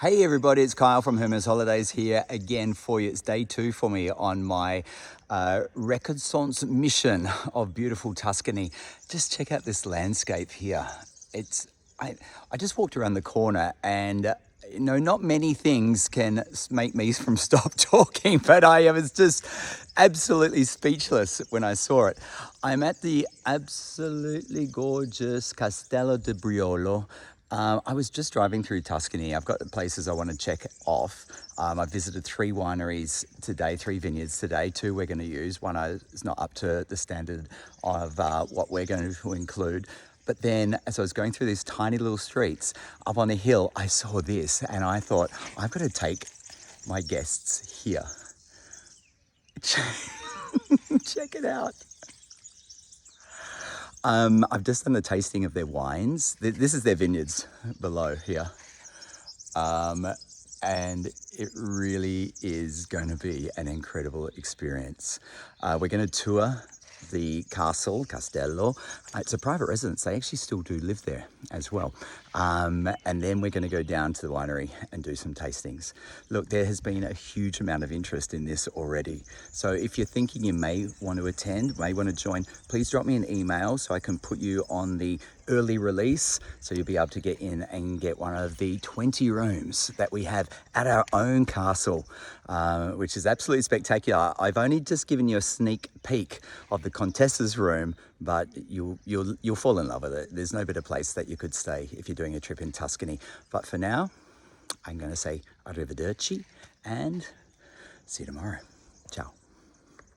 Hey everybody, it's Kyle from Hermes Holidays here again for you. It's day 2 for me on my Reconnaissance mission of beautiful Tuscany. Just check out this landscape here. I just walked around the corner and not many things can make me from stop talking, but I was just absolutely speechless when I saw it. I'm at the absolutely gorgeous Castello di Briolo. I was just driving through Tuscany. I've got places I want to check off. I visited 3 wineries today, 3 vineyards today. 2 we're going to use. One is not up to the standard of what we're going to include. But then as I was going through these tiny little streets up on a hill, I saw this and I thought, I've got to take my guests here. Check it out. I've just done the tasting of their wines. This is their vineyards below here. And it really is going to be an incredible experience. We're going to tour the castle, Castello. It's a private residence. They actually still do live there as well. And then we're going to go down to the winery and do some tastings. Look, there has been a huge amount of interest in this already. So if you're thinking you may want to attend, may want to join, please drop me an email so I can put you on the early release, so you'll be able to get in and get one of the 20 rooms that we have at our own castle, which is absolutely spectacular. I've only just given you a sneak peek of the Contessa's room, but you'll fall in love with it. There's no better place that you could stay if you're doing a trip in Tuscany. But for now, I'm going to say arrivederci and see you tomorrow. Ciao.